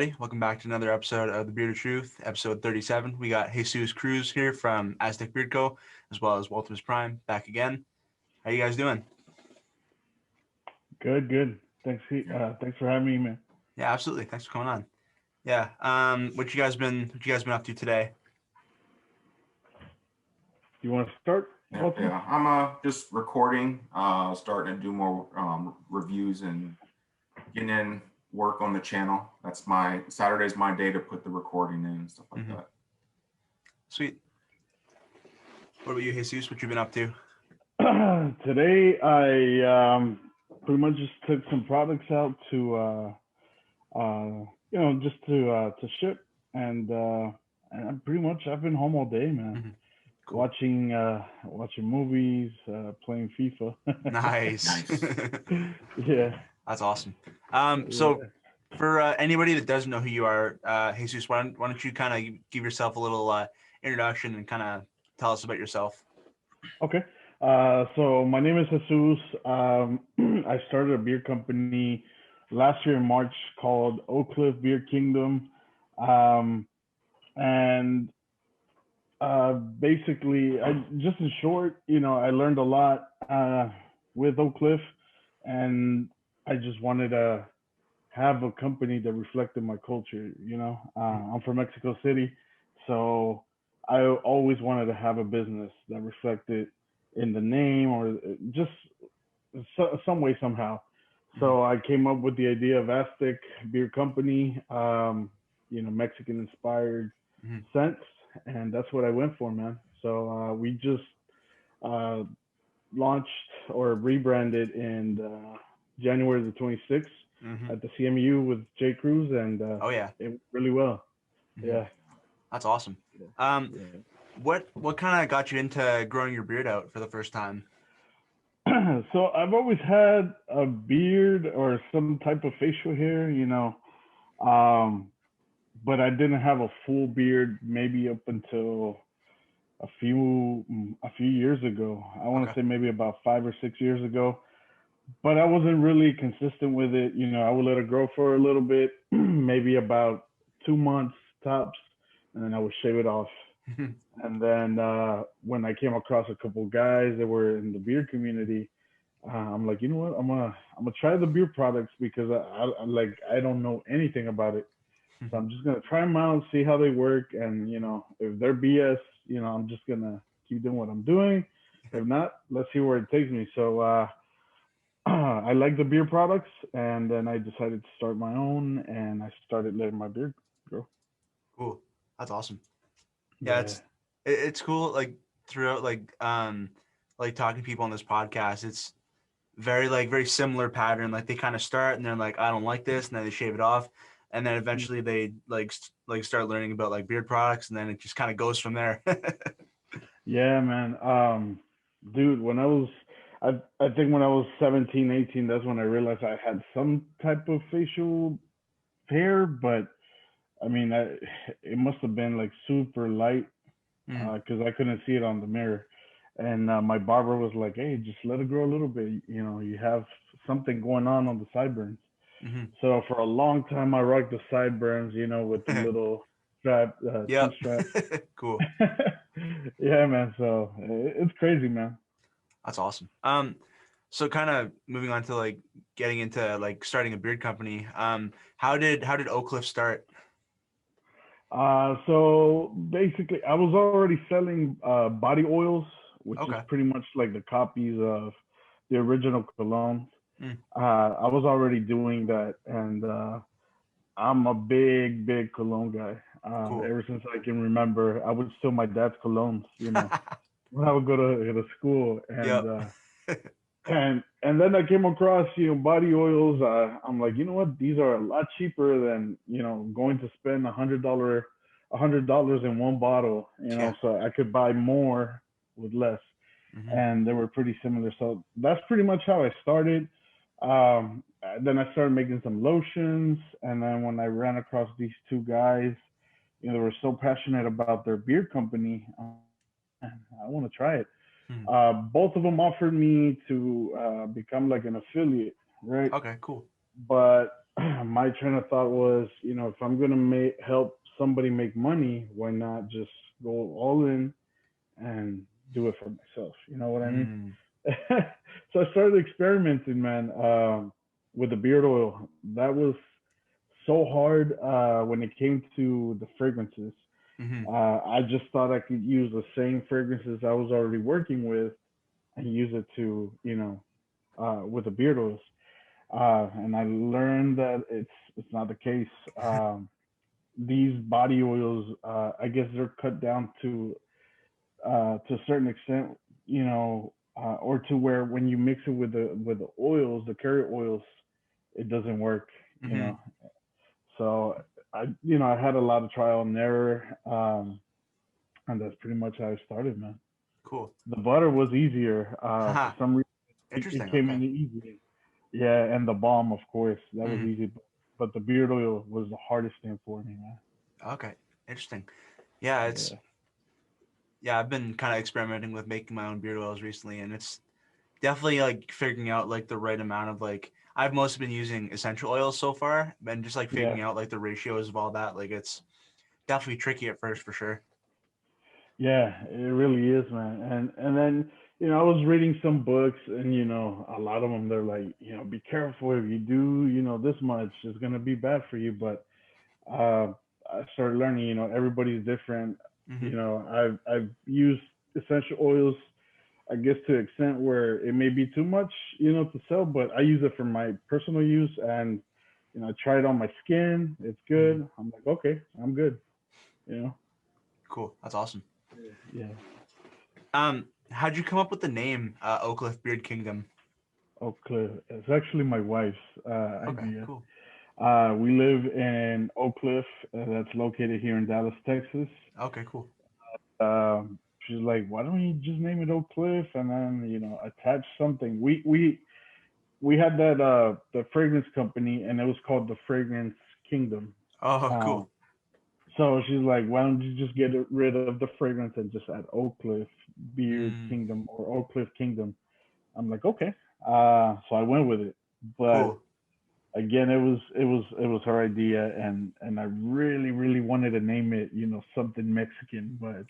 everybody. Welcome back to another episode of The Beard of Truth, episode 37. We got Jesus Cruz here from Aztec Beard Co, as well as Waltamus Prime, back again. How you guys doing? Good. Thanks for having me, man. Yeah, absolutely. Thanks for coming on. Yeah. What you guys been up to today? You want to start? Yeah. I'm just recording, starting to do more reviews and getting in work on the channel. That's Saturday's my day to put the recording in and stuff like that. Sweet. What about you, Jesus? What you been up to? Today, I pretty much just took some products out to, just to ship, and I've been home all day, man. Cool. Watching movies, playing FIFA. Nice. Yeah. That's awesome. So for anybody that doesn't know who you are, Jesus, why don't you kind of give yourself a little introduction and kind of tell us about yourself? Okay. So my name is Jesus. I started a beer company last year in March called Oakcliffe Beer Kingdom. And basically, just in short, I learned a lot with Oakcliffe, and I just wanted to have a company that reflected my culture. I'm from Mexico City, so I always wanted to have a business that reflected in the name or just some way, somehow. So I came up with the idea of Aztec Beard Company, Mexican inspired scents, and that's what I went for, man. So we just launched or rebranded in January the 26th at the CMU with Jesus Cruz, and it went really well. Yeah, that's awesome. What kind of got you into growing your beard out for the first time? So I've always had a beard or some type of facial hair, but I didn't have a full beard maybe up until a few years ago. I want to say maybe about 5 or 6 years ago, but I wasn't really consistent with it. I would let it grow for a little bit, maybe about 2 months tops, and then I would shave it off. And then when I came across a couple guys that were in the beard community, I'm like, you know what? I'm gonna try the beard products because I don't know anything about it. So I'm just gonna try them out, see how they work, and if they're BS, I'm just gonna keep doing what I'm doing. If not, let's see where it takes me. So I like the beard products, and then I decided to start my own, and I started letting my beard grow. Cool, that's awesome. Yeah, it's cool. Like throughout, like talking to people on this podcast, it's very similar pattern. Like they kind of start and they're like, I don't like this, and then they shave it off, and then eventually they like start learning about like beard products, and then it just kind of goes from there. Yeah, man. Dude, when I think when I was 17, 18, that's when I realized I had some type of facial hair, but I mean, it must have been like super light because I couldn't see it on the mirror. And my barber was like, "Hey, just let it grow a little bit. You have something going on the sideburns." So for a long time, I rocked the sideburns, with the little strap, chin strap. Cool. Yeah, man. So it's crazy, man. That's awesome. So kind of moving on to like getting into like starting a beard company. How did Oakcliffe start? So basically, I was already selling body oils, which is pretty much like the copies of the original colognes. I was already doing that, and I'm a big cologne guy. Cool. Ever since I can remember, I would steal my dad's colognes, when I would go to school, and and then I came across body oils. I'm like, you know what? These are a lot cheaper than going to spend $100 in one bottle. So I could buy more with less, and they were pretty similar. So that's pretty much how I started. Then I started making some lotions, and then when I ran across these two guys, they were so passionate about their beard company. I want to try it. Both of them offered me to become like an affiliate, right? Okay, cool. But my train of thought was, if I'm gonna help somebody make money, why not just go all in and do it for myself? You know what I mean? Mm. So I started experimenting, man, with the beard oil. That was so hard when it came to the fragrances. Mm-hmm. I just thought I could use the same fragrances I was already working with and use it to, with the beard oils. And I learned that it's not the case. These body oils, I guess they're cut down to a certain extent, or to where when you mix it with the oils, the carrier oils, it doesn't work. Mm-hmm. So I had a lot of trial and error, and that's pretty much how I started, man. Cool. The butter was easier. For Haha. some reason, Interesting. it came Okay. in easy. Yeah, and the balm, of course, that was Mm. easy. But the beard oil was the hardest thing for me, man. Okay. Interesting. Yeah, Yeah. I've been kind of experimenting with making my own beard oils recently, and it's definitely like figuring out like the right amount of like I've mostly been using essential oils so far, and just like Yeah. figuring out like the ratios of all that. Like it's definitely tricky at first for sure. Yeah, it really is, man. And then, I was reading some books, and a lot of them, they're like, be careful if you do, this much, it's gonna be bad for you. But uh, I started learning, everybody's different. Mm-hmm. I've used essential oils, I guess, to an extent where it may be too much, to sell, but I use it for my personal use, and I try it on my skin. It's Mm-hmm. good. I'm like, okay, I'm good. You know. Cool. That's awesome. Yeah. How'd you come up with the name Oakcliffe Beard Kingdom? Oakcliffe. It's actually my wife's Okay. idea. Cool. We live in Oakcliffe, that's located here in Dallas, Texas. Okay. Cool. She's like, why don't you just name it Oakcliffe and then attach something? We had that the fragrance company, and it was called the Fragrance Kingdom. Oh, Um, cool. so she's like, why don't you just get rid of the fragrance and just add Oakcliffe Beard Mm, Kingdom or Oakcliffe Kingdom? I'm like, okay. So I went with it, but cool. again, it was her idea, and I really wanted to name it, something Mexican, but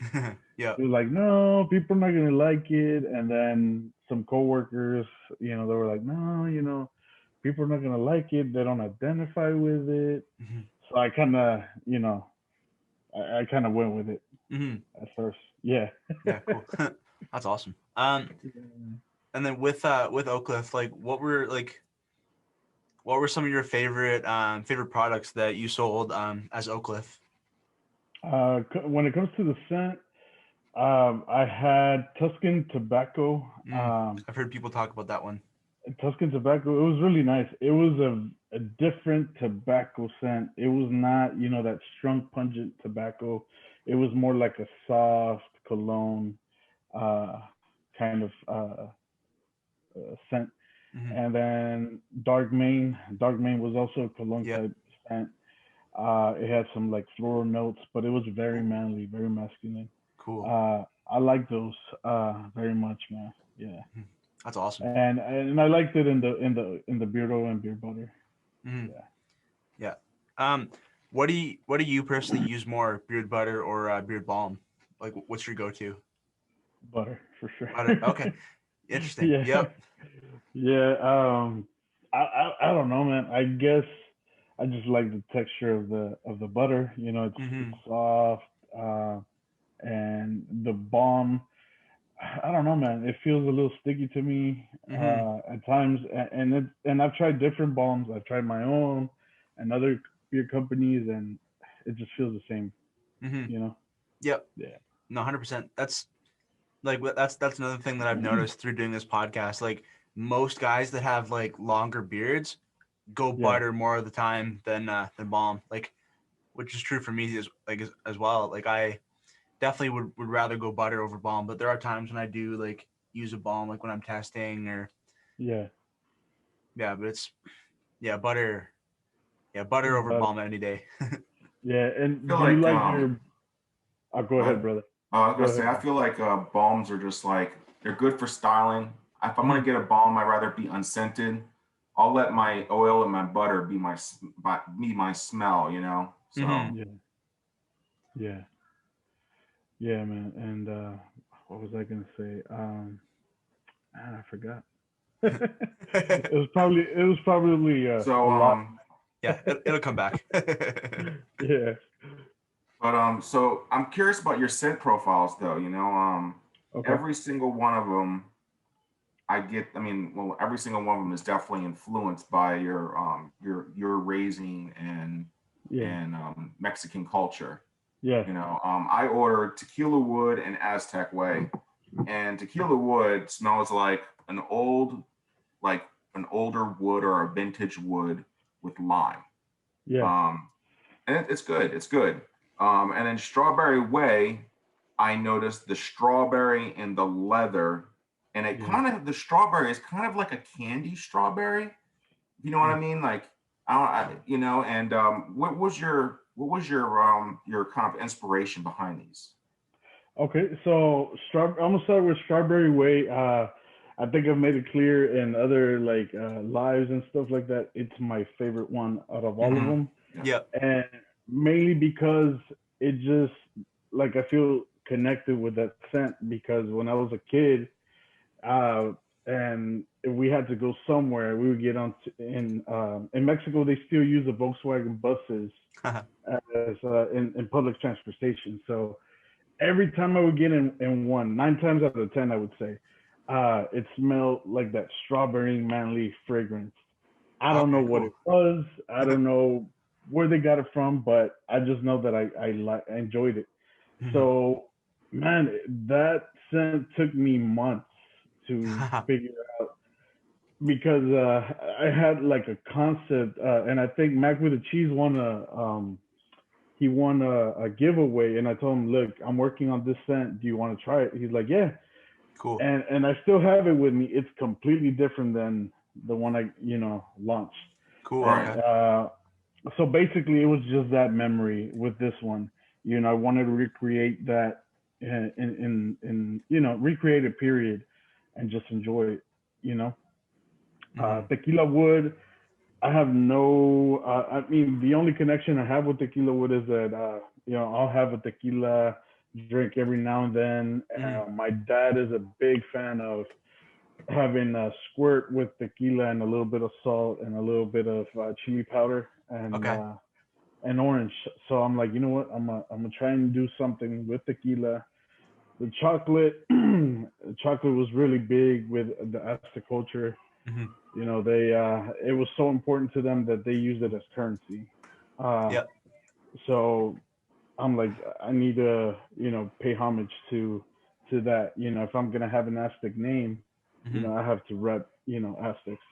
Yeah. she was like, no, people are not gonna like it. And then some coworkers, they were like, no, people are not gonna like it. They don't identify with it. Mm-hmm. So I kind of, I kind of went with it Mm-hmm. at first. Yeah. Yeah. Cool. That's awesome. And then with Oakcliffe, like what were some of your favorite products that you sold as Oakcliffe? When it comes to the scent, I had Tuscan tobacco. I've heard people talk about that one. Tuscan tobacco. It was really nice. It was a different tobacco scent. It was not, that strong, pungent tobacco. It was more like a soft cologne uh, kind of scent. Mm-hmm. And then dark Maine. Dark Maine was also a cologne Yeah. type scent. It had some like floral notes, but it was very Cool. manly, very masculine. Cool. I like those very much, man. Yeah. Mhm. That's awesome. And I liked it in the beard oil and beard butter. Mm-hmm. Yeah, Yeah. What do you personally use more, beard butter or beard balm? Like, what's your go-to? butter for sure. Butter. Okay. Interesting. Yeah, Yep. yeah. I don't know, man. I guess I just like the texture of the butter. It's Mm-hmm. soft, and the balm. I don't know, man. It feels a little sticky to me Mm-hmm. at times, and I've tried different balms. I've tried my own and other beer companies, and it just feels the same. Mm-hmm. You know? Yep. Yeah. No, 100%. That's another thing that I've noticed through doing this podcast. Like most guys that have like longer beards go Yeah. butter more of the time than balm. Like, which is true for me as well. Like I definitely would rather go butter over balm, but there are times when I do like use a balm, like when I'm testing or Yeah. yeah, but it's yeah butter, yeah butter over But balm any day. yeah, I and feel do you like like your? Go ahead, what? brother. I was Go gonna say, ahead. I feel like balms are just like they're good for styling. If I'm gonna Mhm. get a balm, I'd rather be unscented. I'll let my oil and my butter be my smell, you know. So yeah, man. And what was I gonna say? Man, I forgot. It was probably so a lot. Yeah, it'll come back. Yeah. but so I'm curious about your scent profiles though, you know. Okay. Every single one of them every single one of them is definitely influenced by your raising and Mexican culture. Yeah. You know, I ordered Tequila Wood and Aztec Way, and Tequila Wood smells like an older wood or a vintage wood with lime. Yeah. And it's good. It's good. And then Strawberry Way, I noticed the strawberry and the leather, and the strawberry is kind of like a candy strawberry. You know what I mean? Like, you know. And what was your kind of inspiration behind these? Okay, so I'm gonna start with Strawberry Way. I think I've made it clear in other like lives and stuff like that. It's my favorite one out of all of them. Yep. And mainly because it just like I feel connected with that scent because when I was a kid, and if we had to go somewhere, we would get on in Mexico. They still use the Volkswagen buses as in public transportation. So every time I would get in one, 9 times out of 10, I would say, it smelled like that strawberry manly fragrance. I don't know what it was. I don't know where they got it from, but I just know that I enjoyed it. So, man, that scent took me months to figure out because I had like a concept, and I think Mac with the Cheese won a giveaway, and I told him, look, I'm working on this scent. Do you want to try it? He's like, yeah. Cool. And I still have it with me. It's completely different than the one I launched. Cool. And, so basically, it was just that memory with this one. I wanted to recreate that in recreate a period and just enjoy it. Tequila Wood. I have no. I mean, the only connection I have with Tequila Wood is that I'll have a tequila drink every now and then. My dad is a big fan of having a squirt with tequila and a little bit of salt and a little bit of chili powder and orange. So I'm like, you know what? I'm gonna try and do something with tequila. The chocolate, chocolate was really big with the Aztec culture. It was so important to them that they used it as currency. So I'm like, I need to, pay homage to that. If I'm gonna have an Aztec name, I have to rep, Aztecs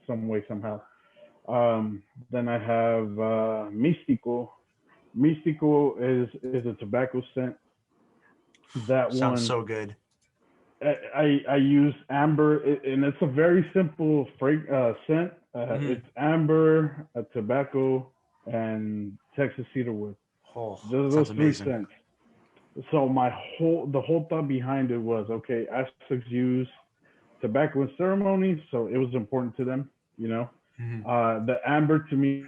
some way somehow. Then I have Místico. Místico is a tobacco scent. That sounds one so good. I use amber, and it's a very simple scent. It's amber, tobacco, and Texas cedarwood. Those three amazing. scents. So the whole thought behind it was, okay, Aztecs use tobacco in ceremonies, so it was important to them. The amber to me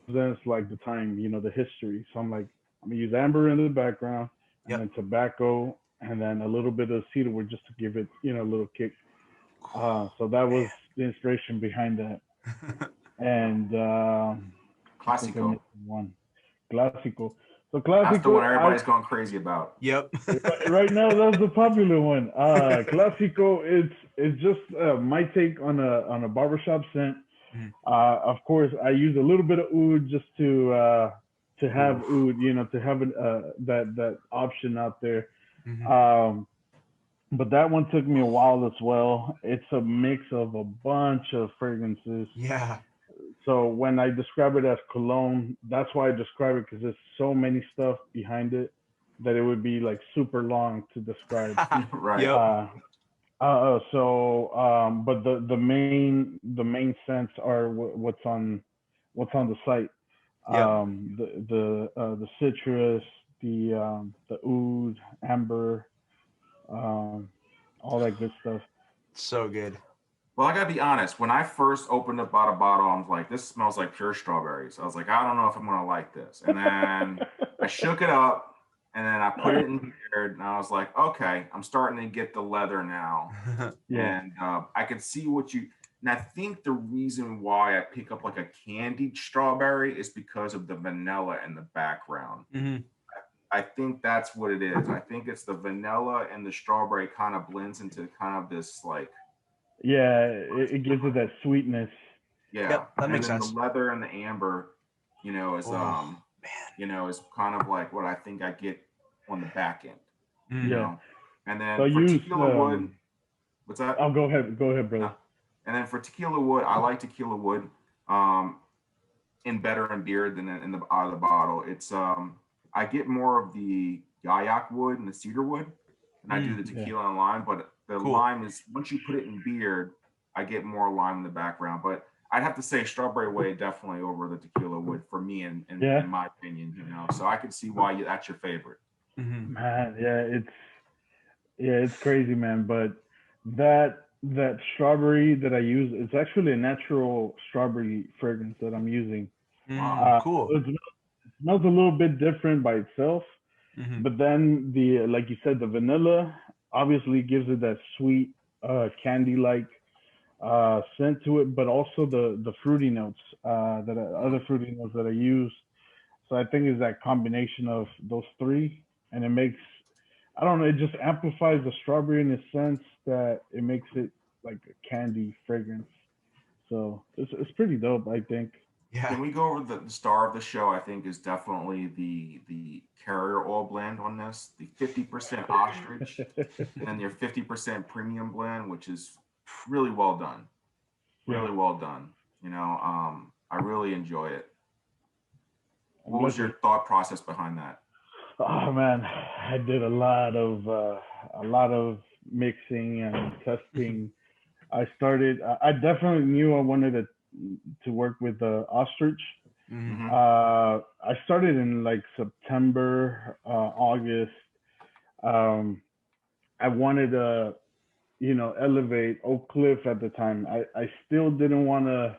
represents like the time, the history. So I'm like, I'm gonna use amber in the background, and then tobacco, and then a little bit of cedarwood just to give it, a little kick. So that was the inspiration behind that. And Classico. Classico. So Classico. That's the one everybody's going crazy about. Yep. Right now, that's the popular one. Classico. It's just my take on a barbershop scent. Of course, I use a little bit of oud just to have oud, to have that option out there. But that one took me a while as well. It's a mix of a bunch of fragrances. Yeah. So when I describe it as cologne, that's why I describe it because there's so many stuff behind it that it would be like super long to describe. Right. But the main scents are what's on the site. The citrus, the oud, amber, all that good stuff. So good. Well, I gotta be honest. When I first opened up out a bottle, I was like, "This smells like pure strawberries." I was like, "I don't know if I'm gonna like this." And then I shook it up, and then I put it in beard, and I was like, "Okay, I'm starting to get the leather now." Yeah. And I could see what you. And I think the reason why I pick up like a candied strawberry is because of the vanilla in the background. Hmm. I think that's what it is. I think it's the vanilla and the strawberry kind of blends into kind of this like. Yeah, it gives it that sweetness. Yeah, Yep, that and makes then the sense. leather and the amber, is Oh man. is kind of like what I think I get on the back end, you Mm. Yeah. know. And So I then for use tequila wood, what's that? oh, go ahead, brother. And then for tequila wood, I like tequila wood in better in beer than in the out of the bottle. It's I get more of the yayak wood and the cedar wood, and I do the Yeah. tequila and lime. But the Cool. lime is once you put it in beer, I get more lime in the background. But I'd have to say strawberry way definitely over the tequila wood for me, in my opinion. So I could see why that's your favorite. Mm-hmm. Man, it's crazy, man. But that strawberry that I use, it's actually a natural strawberry fragrance that I'm using. Wow. Cool. So it smells a little bit different by itself, Mm-hmm. but then like you said, the vanilla obviously gives it that sweet, candy-like scent to it, but also the fruity notes other fruity notes that I use. So I think it's that combination of those three, and it makes, I don't know, it just amplifies the strawberry in the sense that it makes it like a candy fragrance. So it's pretty dope, I think. Yeah. Can we go over the star of the show? I think is definitely the carrier oil blend on this, the 50% ostrich, and then your 50% premium blend, which is really well done. Really well done. I really enjoy it. What was your thought process behind that? Oh man, I did a lot of mixing and testing. I definitely knew I wanted to work with the ostrich. Mm-hmm. I started in like September, August. I wanted to, elevate Oakcliffe at the time. I still didn't want to.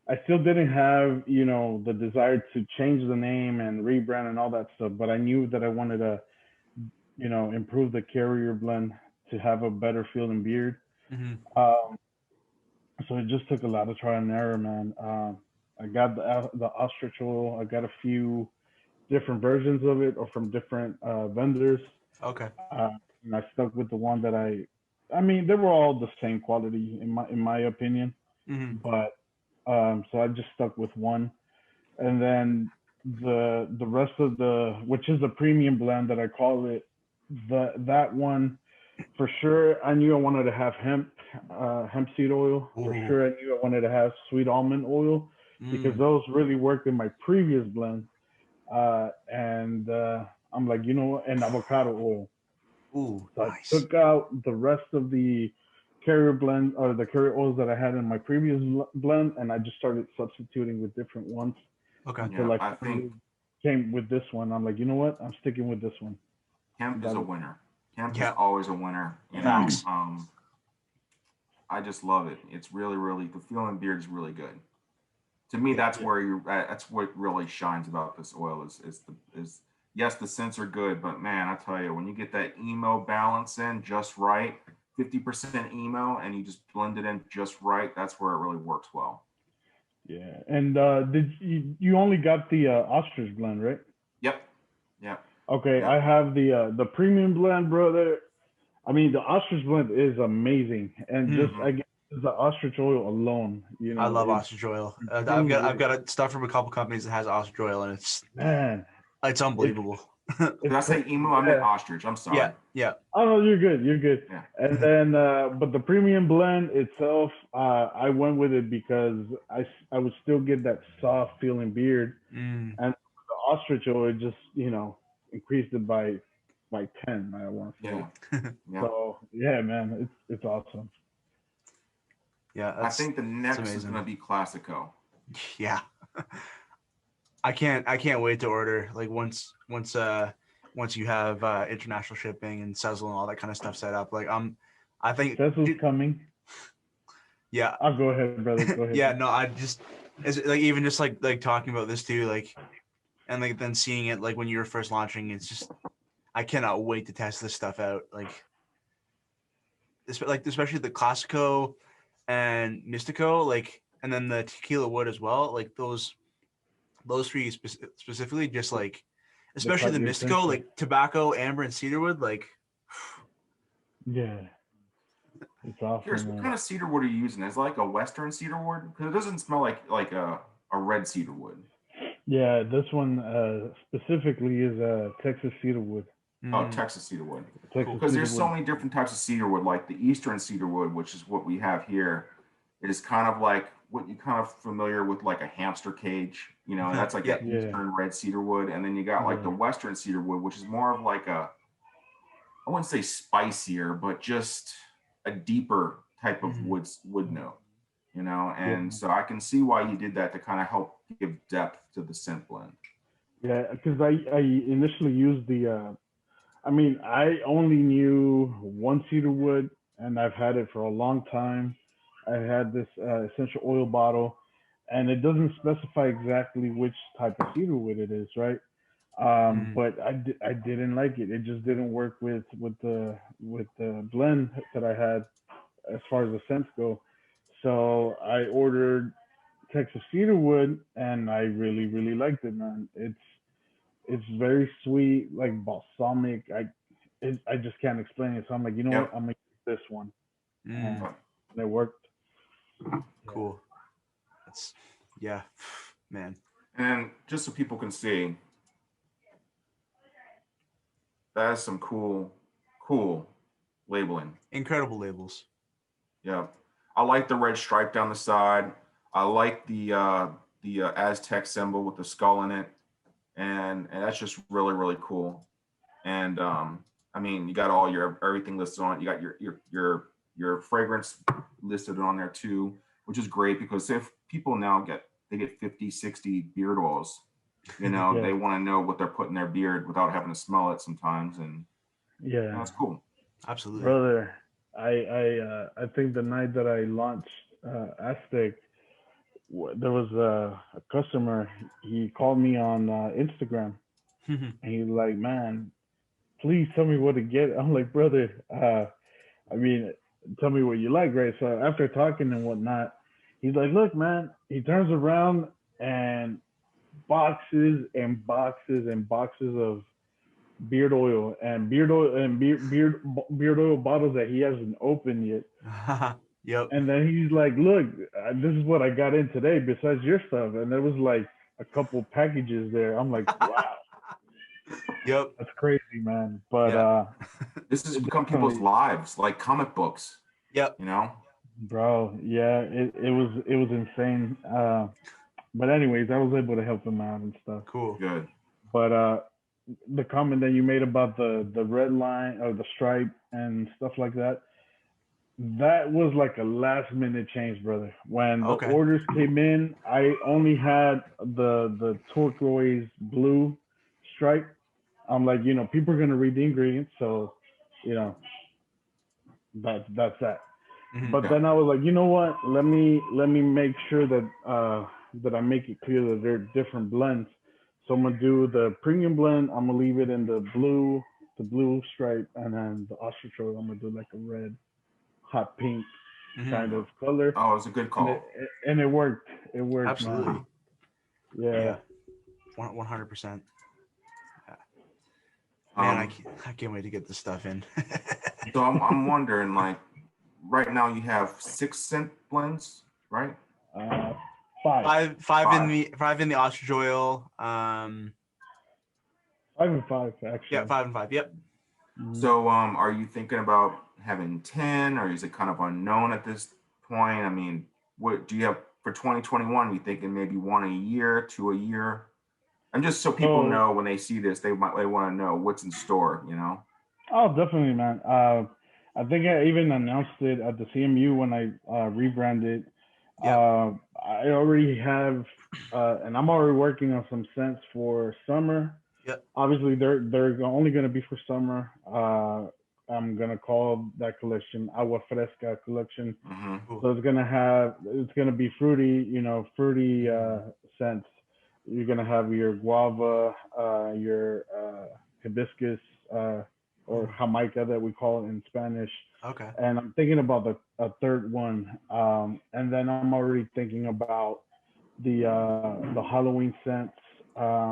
I still didn't have, the desire to change the name and rebrand and all that stuff. But I knew that I wanted to, improve the carrier blend to have a better feel and beard. Mm-hmm. So it just took a lot of trial and error, man. I got the ostrich oil. I got a few different versions of it, or from different vendors. Okay. And I stuck with the one that I mean, they were all the same quality in my opinion, Mm-hmm. but so I just stuck with one, and then the rest of which is a premium blend that I call it, that one for sure. I knew I wanted to have hemp seed oil. Ooh. For sure, I knew I wanted to have sweet almond oil because those really worked in my previous blend. And I'm like, and avocado oil. Ooh, So nice. I took out the rest of the carrier blend or the carrier oils that I had in my previous blend, and I just started substituting with different ones Okay. until Yeah, I think came with this one. I'm like, you know what? I'm sticking with this one. hemp is a winner. Hemp is Yeah. always a winner. Facts. I just love it. It's really, really, the feeling beard is really good. To me, that's where that's what really shines about this oil is yes, the scents are good, but man, I tell you, when you get that emo balance in just right, 50% emo, and you just blend it in just right, that's where it really works well. Yeah. And did you only got the ostrich blend, right? Yep. Yep. Okay, Yep. I have the premium blend, brother. I mean, the ostrich blend is amazing, and just I guess the ostrich oil alone, I love ostrich oil. I've got stuff from a couple companies that has ostrich oil, and it's unbelievable. Did I say emu? I meant ostrich. I'm sorry. Yeah. Oh no, you're good. You're good. Yeah. And then, but the premium blend itself, I went with it because I would still get that soft feeling beard, and the ostrich oil just increased it by 10. I want to say. Yeah. So yeah, man, it's awesome. Yeah, I think the next is gonna be Classico. Yeah. I can't wait to order. Like once you have international shipping and Sezzle and all that kind of stuff set up. Like I think Sezzle's coming. Yeah. I'll go ahead, brother. Go ahead. Yeah, no, I just like even just like talking about this too, like, and like then seeing it like when you were first launching, it's just I cannot wait to test this stuff out. Like especially the Classico and Mystico, like, and then the Tequila Wood as well. Like those three specifically, just like, especially the Mystico, like tobacco, amber, and cedarwood. Like, yeah, it's awesome. Curious, what kind of cedar wood are you using? Is it like a Western cedar wood? Because it doesn't smell like a red cedar wood. Yeah, this one specifically is Texas cedar wood. Oh, Texas cedar wood. Because there's so many different types of cedar wood, like the Eastern cedar wood, which is what we have here. It is kind of like what you kind of familiar with, like a hamster cage, you know, and that's like an Eastern red cedar wood. And then you got like the Western cedar wood, which is more of like I wouldn't say spicier, but just a deeper type of wood note, you know. And so I can see why you did that, to kind of help give depth to the scent blend. Yeah, because I initially used the I only knew one cedar wood, and I've had it for a long time. I had this essential oil bottle, and it doesn't specify exactly which type of cedar wood it is, right? But I didn't like it. It just didn't work with the blend that I had as far as the scents go. So I ordered Texas cedar wood, and I really liked it, man. It's very sweet, like balsamic. I just can't explain it. So I'm like, you know what? I'm gonna use this one, and it worked. Cool. That's man. And just so people can see, that is some cool labeling. Incredible labels. Yeah, I like the red stripe down the side. I like the Aztec symbol with the skull in it, and that's just really cool. And I mean, you got all your everything listed on it. You got your fragrance listed on there too, which is great, because if people now they get 50, 60 beard oils, you know, they want to know what they're putting in their beard without having to smell it sometimes, and that's cool. Absolutely, brother. I think the night that I launched Aztec, there was a customer. He called me on Instagram, and he's like, "Man, please tell me what to get." I'm like, "Brother, I mean, tell me what you like, right?" So after talking and whatnot, he's like, "Look, man." He turns around, and boxes and boxes and boxes of beard oil and beard oil bottles that he hasn't opened yet. Yep. And then he's like, "Look, this is what I got in today besides your stuff." And there was like a couple packages there. I'm like, wow. Yep. That's crazy, man. But this has become people's lives, like comic books. Yep. You know? Bro, yeah, it was insane. But anyways, I was able to help him out and stuff. Cool. Good. But the comment that you made about the red line or the stripe and stuff like that, that was like a last minute change, brother. When the orders came in, I only had the turquoise blue stripe. I'm like, you know, people are gonna read the ingredients, so you know, that's that. But then I was like, you know what? Let me make sure that that I make it clear that they're different blends. So I'm gonna do the premium blend. I'm gonna leave it in the blue stripe, and then the ostrich oil, I'm gonna do like a red, hot pink kind of color. Oh, it's a good call. And it worked. It worked. Absolutely. Man. Yeah. 100%. Man, I can't wait to get this stuff in. So I'm wondering, like, right now you have 6 scent blends, right? Five in the ostrich oil. 5 and 5 actually. Yeah, 5 and 5. Yep. So are you thinking about having 10, or is it kind of unknown at this point? I mean, what do you have for 2021? Are you thinking maybe 1 a year, 2 a year? And just so people know when they see this, they want to know what's in store, you know? Oh, definitely, man. I think I even announced it at the CMU when I rebranded. Yep. I already have, and I'm already working on some scents for summer. Yep. Obviously, they're only going to be for summer. I'm gonna call that collection Agua Fresca collection. Mm-hmm. So it's gonna be fruity, fruity scents. You're gonna have your guava, your hibiscus, or jamaica that we call it in Spanish. Okay. And I'm thinking about a third one. And then I'm already thinking about the Halloween scents,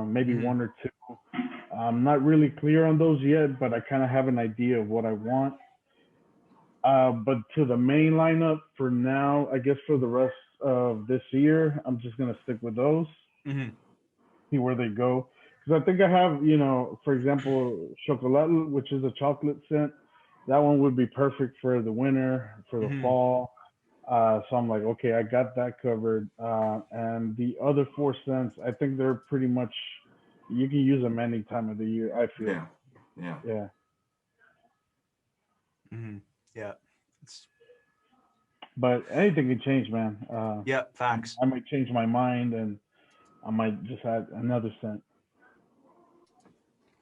maybe one or two. I'm not really clear on those yet, but I kind of have an idea of what I want. But to the main lineup for now, I guess for the rest of this year, I'm just gonna stick with those, Mm-hmm. see where they go. Because I think I have, for example, chocolate, which is a chocolate scent. That one would be perfect for the winter, for the Mm-hmm. fall. So I'm like, okay, I got that covered. And the other four scents, I think they're pretty much, you can use them any time of the year, I feel. Yeah. Yeah. Yeah. Mm-hmm. Yeah. It's But anything can change, man. yeah, facts. I might change my mind and I might just add another scent.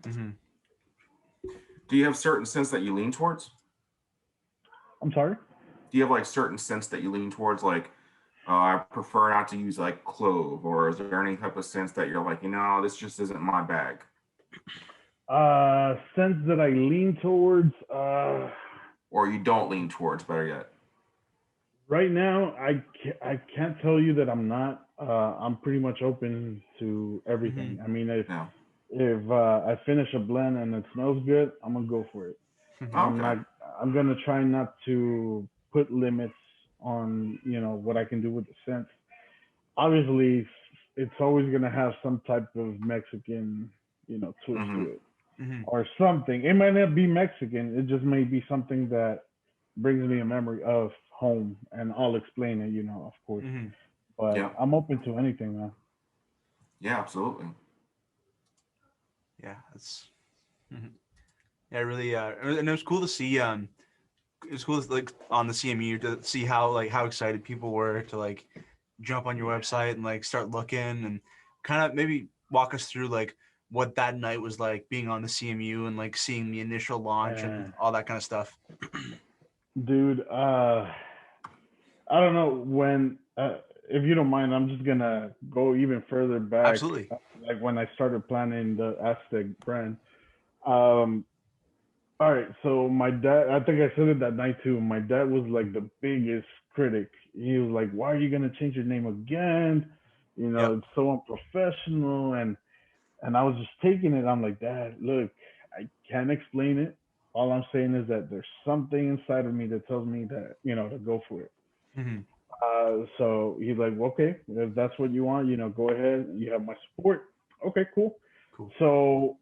Mm-hmm. Do you have certain scents that you lean towards? I'm sorry? Do you have like certain scents that you lean towards? Like, I prefer not to use like clove, or is there any type of scents that you're like, this just isn't my bag? Scents that I lean towards. Or you don't lean towards, better yet. Right now, I can't tell you that I'm not. I'm pretty much open to everything. Mm-hmm. I mean, if Yeah. if I finish a blend and it smells good, I'm gonna go for it. Mm-hmm. I'm Okay. not. I'm gonna try not to put limits on what I can do with the scents. Obviously, it's always gonna have some type of Mexican twist Mm-hmm. to it Mm-hmm. or something. It might not be Mexican. It just may be something that brings me a memory of home, and I'll explain it, of course. Mm-hmm. But Yeah. I'm open to anything, man. Yeah, absolutely. Yeah, it's mm-hmm. Yeah, really. And it was cool to see. It was cool to, like on the CMU to see how excited people were to like jump on your website and like start looking and kind of maybe walk us through like what that night was like being on the CMU and like seeing the initial launch and And all that kind of stuff. dude, I don't know when. If you don't mind, I'm just gonna go even further back, Absolutely. like when I started planning the Aztec brand. Um, all right, so my dad, I think I said it that night too. My dad was like the biggest critic. He was like, "Why are you gonna change your name again? Yep. It's so unprofessional." And I was just taking it. I'm like, Dad, look, I can't explain it. All I'm saying is that there's something inside of me that tells me that to go for it. Mm-hmm. So he's like, well, okay, if that's what you want, go ahead. You have my support. Okay, cool. Cool. So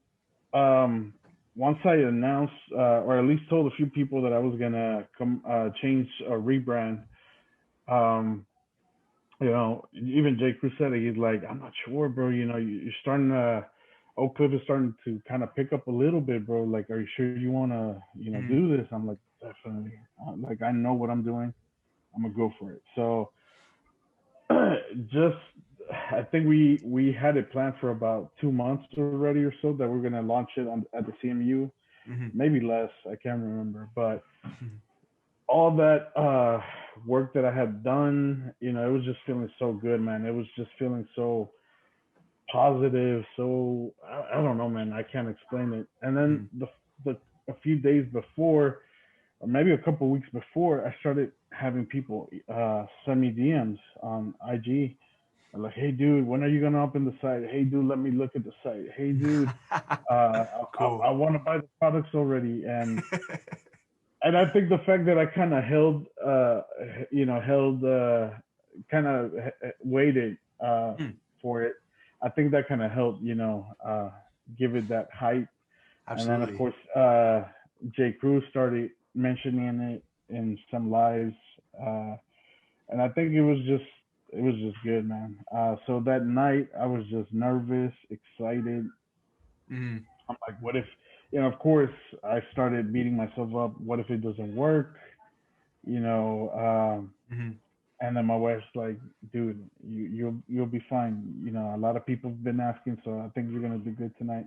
once I announced, or at least told a few people that I was gonna come change or rebrand, um, even Jay Cruz said it. He's like, I'm not sure, bro. You're starting to. Oakcliffe is starting to kind of pick up a little bit, bro. Like, are you sure you want to, Mm-hmm. do this? I'm like, definitely. Like, I know what I'm doing. I'm gonna go for it. So just I think we had it planned for about 2 months already or so that we're gonna launch it at the CMU, Mm-hmm. maybe less. I can't remember, but Mm-hmm. all that work that I had done, it was just feeling so good, man. It was just feeling so positive. So I don't know, man. I can't explain it. And then the a few days before, or maybe a couple of weeks before, I started having people send me DMs on IG. I'm like, hey, dude, when are you gonna open the site? Hey, dude, let me look at the site. Hey, dude, Cool. I want to buy the products already. And I think the fact that I kind of kind of waited Hmm. for it, I think that kind of helped, give it that hype. And then of Absolutely. course, Jay Cruz started mentioning it in some lives, uh, and I think it was just good, man. So that night I was just nervous, excited. Mm-hmm. I'm like, what if, of course, I started beating myself up. What if it doesn't work? You know, Mm-hmm. and then my wife's like, dude, you'll be fine. A lot of people have been asking, so I think you're gonna do good tonight.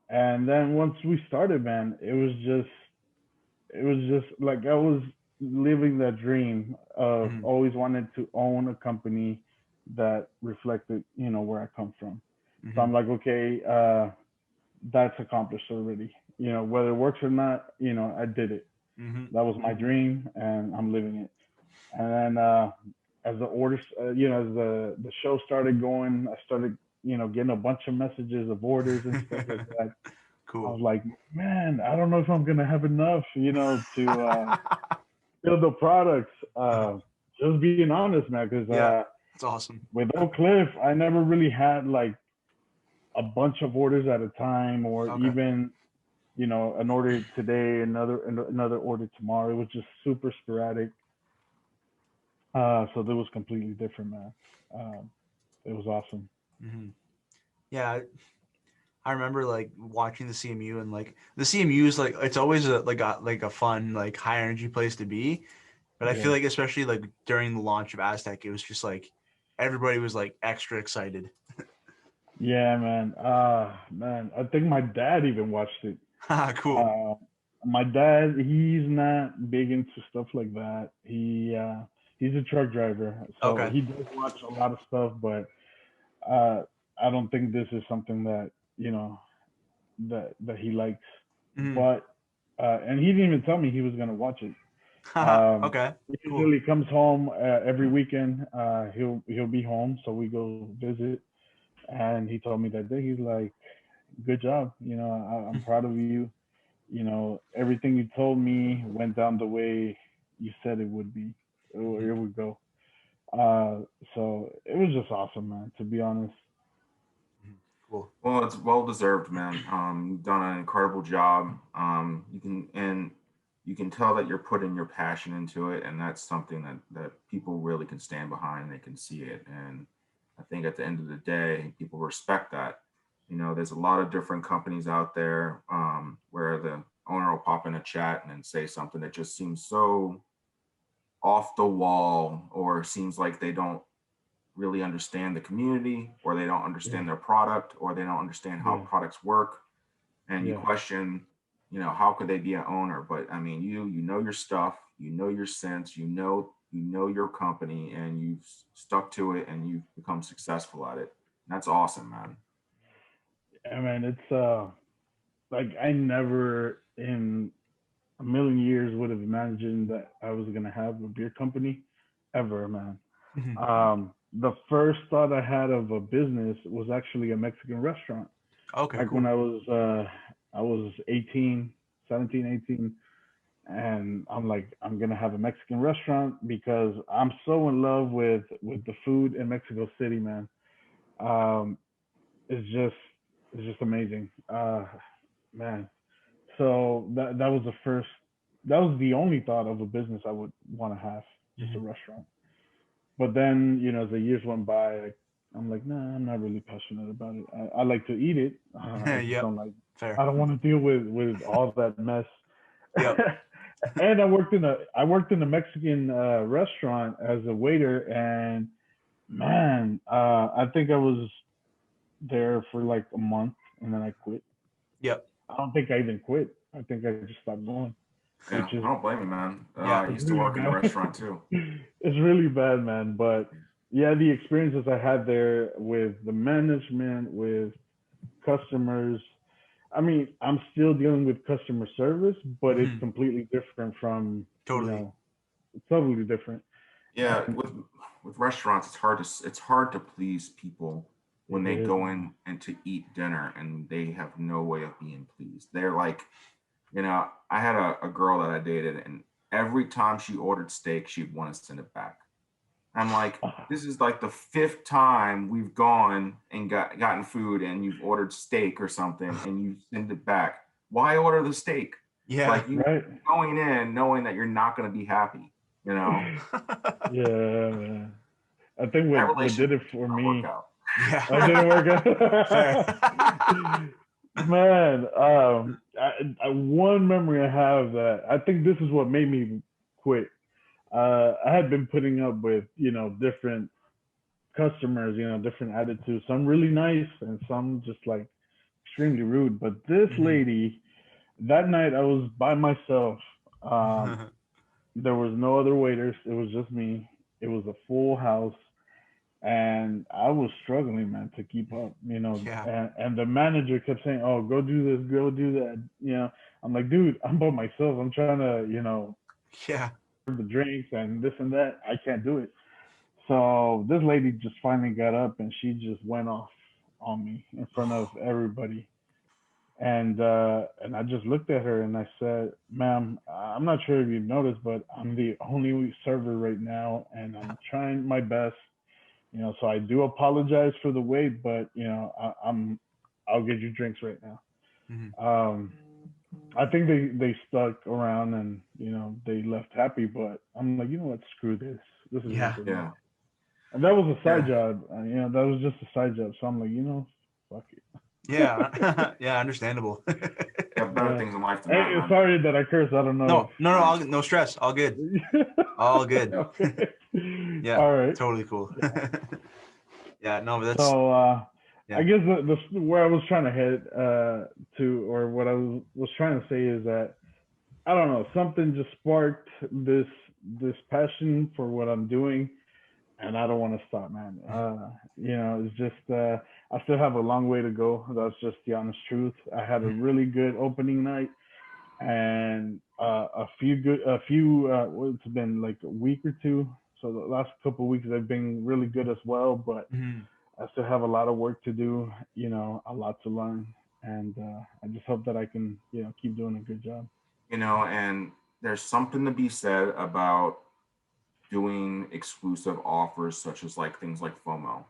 And then once we started, man, it was just it was just like I was living that dream of Mhm. always wanting to own a company that reflected, where I come from. So Mhm. I'm like, okay, that's accomplished already. Whether it works or not, I did it. Mhm. That was my dream, and I'm living it. And then as the orders, as the show started going, I started, getting a bunch of messages of orders and stuff like that. I Cool. was like, man, I don't know if I'm gonna have enough, to build the products. Just being honest, man, because Yeah, that's awesome. with Oakcliffe, I never really had like a bunch of orders at a time, or Okay. even an order today, another order tomorrow. It was just super sporadic. So that was completely different, man. It was awesome. Mhm. Yeah, I remember like watching the CMU, and like the CMU is like it's always a fun like high energy place to be. But I feel Yeah. like especially like during the launch of Aztec, it was just like everybody was like extra excited. Yeah, man. Man, I think my dad even watched it. Cool. Uh, my dad, he's not big into stuff like that. He's a truck driver, so Okay. he does watch a lot of stuff, but uh, I don't think this is something that that he likes. Mhm. But and he didn't even tell me he was gonna watch it. Um, Okay. he Cool. usually comes home every weekend. He'll be home, so we go visit. And he told me that day, he's like, "Good job. I'm proud of you. Everything you told me went down the way you said it would be, or Mhm. it would go." Uh, so it was just awesome, man. To be honest. Mhm. Cool. Well, it's well deserved, man. You've done an incredible job. You can tell that you're putting your passion into it, and that's something that people really can stand behind. They can see it, and I think at the end of the day, people respect that. There's a lot of different companies out there where the owner will pop in a chat and then say something that just seems so off the wall, or seems like they don't really understand the community, or they don't Yeah, understand their product, or they don't understand how yeah, products work, and you yeah, question, how could they be an owner? But I mean, you know your stuff, you know your sense, you know your company, and you've stuck to it, and you've become successful at it. That's awesome, man. I mean, it's like I never in a million years would have imagined that I was gonna have a beer company, ever, man. Mhm. The first thought I had of a business was actually a Mexican restaurant. Okay. Back when Cool. I was 18, 17, 18, and I'm like, I'm gonna have a Mexican restaurant because I'm so in love with the food in Mexico City, man. Um, it's just it's just amazing, man. So that was the first, that was the only thought of a business I would want to have, just a Mhm. restaurant. But then, as the years went by, I'm like, nah, I'm not really passionate about it. I like to eat it. I just Yep. don't like. Fair. I don't want to deal with all that mess. Yep. And I worked in a Mexican restaurant as a waiter, and man, I think I was there for like a month, and then I quit. Yep. I don't think I even quit. I think I just stopped going, Yeah, which is I don't blame you, man. Yeah. I it's used to really work in a bad. restaurant too. It's really bad, man. But yeah, the experiences I had there with the management, with customers. I mean, I'm still dealing with customer service, but it's Mhm. completely different from, Totally. totally different. Yeah, And with restaurants, it's hard to please people when it they is, go man. in and to eat dinner and they have no way of being pleased. They're like, I had a girl that I dated, and every time she ordered steak, she'd want to send it back. I'm like, this is like the fifth time we've gone and gotten food, and you've ordered steak or something, and you send it back. Why order the steak? Yeah. Like, you Right? going in knowing that you're not going to be happy. You know, Yeah, man. I think that what relationship did it did for not work me. out. I didn't Yeah. work Fair. out. Man, one memory I have that I think this is what made me quit. I had been putting up with, different customers, different attitudes. Some really nice and some just like extremely rude. But this Mhm. lady, that night I was by myself. There was no other waiters. It was just me. It was a full house, and I was struggling, man, to keep up. Yeah. And the manager kept saying, "Oh, go do this, go do that." I'm like, dude, I'm by myself. I'm trying to, Yeah. the drinks and this and that. I can't do it. So this lady just finally got up and she just went off on me in front of everybody. And I just looked at her and I said, "Ma'am, I'm not sure if you noticed, but I'm the only server right now, and I'm trying my best. So I do apologize for the wait, but I'll get you drinks right now." Mhm. I think they stuck around and they left happy, but I'm like, you know what? Screw this. This isn't Yeah. for me. Yeah. And that was a side Yeah. job. That was just a side job. So I'm like, fuck it. Yeah. Yeah. Understandable. Got better Yeah. things in life than Hey, that, man. sorry that I curse. I don't know No stress. All good. if. All good. Okay. Yeah. All right. Totally cool. Yeah. Yeah. No, but that's So yeah. I guess the where I was trying to head to, or what I was trying to say is that I don't know, something just sparked this passion for what I'm doing, and I don't want to stop, man. It's just I still have a long way to go. That's just the honest truth. I had a really good opening night, and it's been like a week or two. So the last couple of weeks have been really good as well, but Mhm. I still have a lot of work to do. A lot to learn, and I just hope that I can keep doing a good job. And there's something to be said about doing exclusive offers, such as like things like FOMO.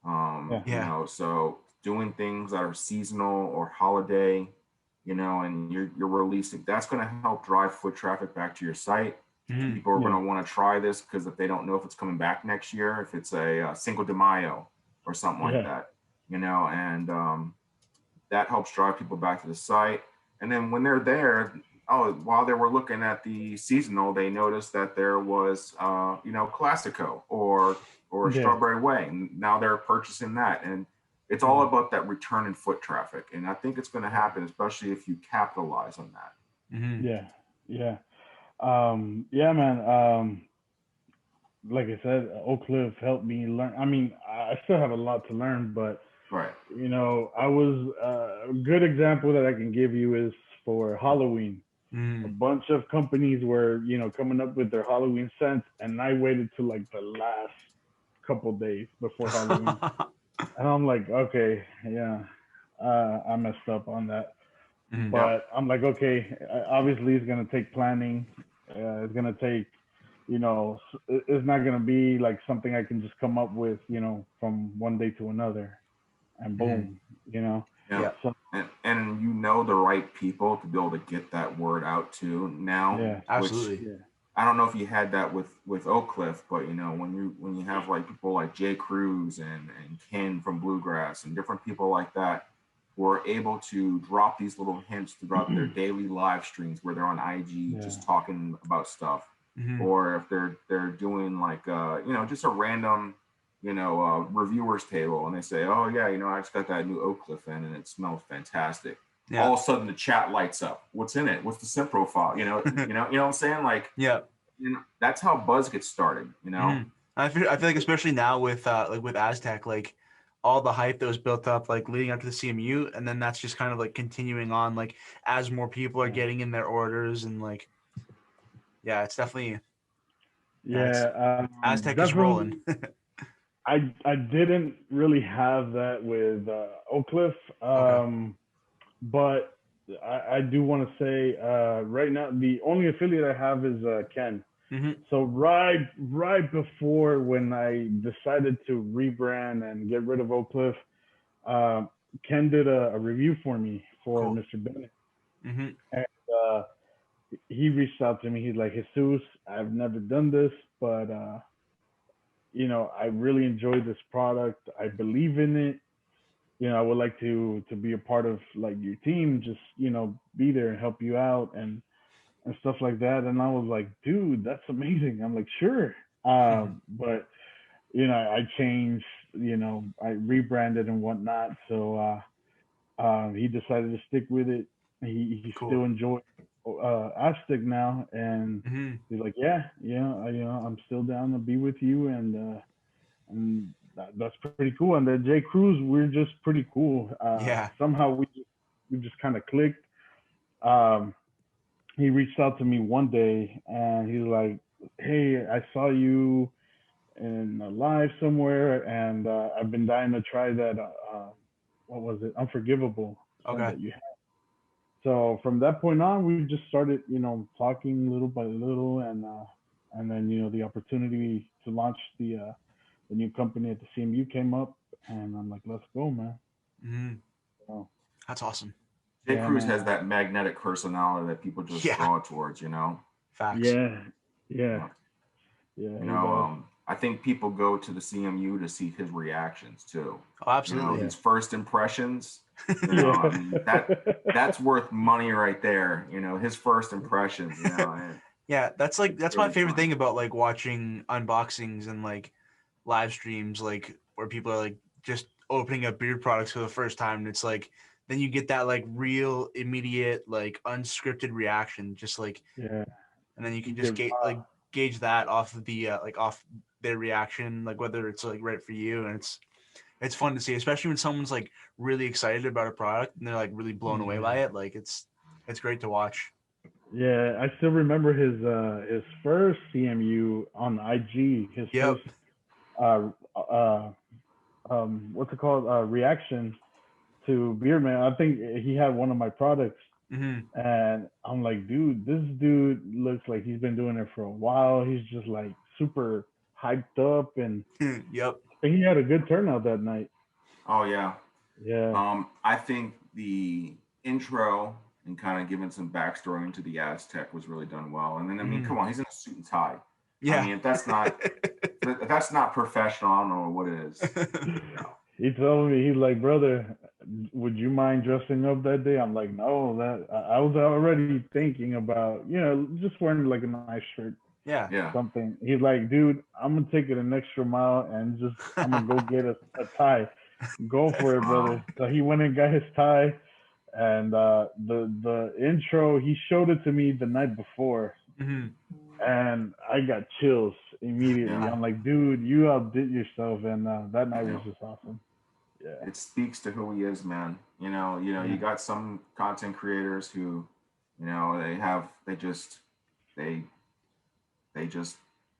Yeah, Yeah. So doing things that are seasonal or holiday, and you're releasing, that's going to help drive foot traffic back to your site. Mhm. People are going yeah, to want to try this because if they don't know if it's coming back next year, if it's a Cinco de Mayo or something like yeah, that, and that helps drive people back to the site. And then when they're there, while they were looking at the seasonal, they noticed that there was, Classico or yeah. Strawberry Way, and now they're purchasing that. And it's all Yeah. about that return in foot traffic. And I think it's going to happen, especially if you capitalize on that. Mhm. Yeah, yeah, yeah, man. Like I said, Oakcliffe helped me learn. I mean, I still have a lot to learn, but Right. I was a good example that I can give you is for Halloween. A Mhm. bunch of companies were, coming up with their Halloween scents, and I waited till like the last couple days before Halloween, and I'm like, okay, yeah, I messed up on that. Mhm. Yep. But I'm like, okay, obviously it's gonna take planning. It's gonna take, it's not gonna be like something I can just come up with, from one day to another, and Mhm. boom, Yeah. Yeah. So And the right people to be able to get that word out to now, yeah, which Absolutely. yeah, I don't know if you had that with Oakcliffe, but when you have like people like Jay Cruz and Ken from Bluegrass and different people like that who are able to drop these little hints throughout their daily live streams where they're on IG yeah, just talking about stuff, Mhm. or if they're doing like just a random reviewers table and they say, oh yeah, I just got that new Oakcliffe in and it smells fantastic. Yeah. All of a sudden the chat lights up. What's in it? What's the scent profile? What I'm saying? Like, Yeah. that's how buzz gets started. Mhm. I feel like especially now with like with Aztec, like all the hype that was built up like leading up to the CMU, and then that's just kind of like continuing on like as more people are yeah, getting in their orders, and like yeah, it's definitely yeah, it's yeah. Aztec is rolling. Definitely. I didn't really have that with Oakcliffe, Okay. but I do want to say right now the only affiliate I have is Ken. Mhm. So right before when I decided to rebrand and get rid of Oakcliffe, uh, Ken did a review for me for Cool. Mr. Bennett, Mhm. and he reached out to me. He's like, Jesus, I've never done this, but I really enjoy this product. I believe in it. I would like to be a part of like your team, just be there and help you out and stuff like that. And I was like, dude, that's amazing. I'm like, sure. But I changed, I rebranded and whatnot. So he decided to stick with it. He Cool. still enjoyed Aztec now, and he's like, yeah, I'm still down to be with you, and that's pretty cool. And then Jay Cruz, we're just pretty cool. Yeah. Somehow we just kind of clicked. Um, he reached out to me one day, and he's like, hey, I saw you in a live somewhere, and I've been dying to try that. What was it? Unforgivable. Okay. That you had. So from that point on, we just started, talking little by little, and then the opportunity to launch the new company at the CMU came up, and I'm like, let's go, man. Mm-hmm. So, that's awesome. Jay Cruz has that magnetic personality that people just draw towards, Facts. Yeah. I think people go to the CMU to see his reactions too. Oh, absolutely. His first impressions. I mean, that's worth money right there. His first impressions. Yeah, that's my favorite thing about like watching unboxings and like live streams, like where people are like just opening up beard products for the first time, and it's like then you get that like real immediate like unscripted reaction, just like and then you can just gauge that off of the off their reaction, like whether it's like right for you, and it's fun to see, especially when someone's like really excited about a product and they're like really blown away by it. Like it's great to watch. Yeah, I still remember his first CMU on IG. His first what's it called? Reaction to Beardman. I think he had one of my products, and I'm like, dude, this dude looks like he's been doing it for a while. He's just like super hyped up, and yep. I think he had a good turnout that night. Oh yeah. Yeah. I think the intro and kind of giving some backstory into the Aztec was really done well. And then I mean, come on, he's in a suit and tie. Yeah. I mean, if that's not professional, I don't know what it is. He told me, he's like, brother, would you mind dressing up that day? I'm like, no, I was already thinking about, just wearing like a nice shirt. Yeah. Something. He's like, dude, I'm gonna take it an extra mile and I'm gonna go get a tie. Go for it, brother. So he went and got his tie, and the intro, he showed it to me the night before, and I got chills immediately. I'm like, dude, you outdid yourself, and that night was just awesome. Yeah. It speaks to who he is, man. You got some content creators who, they just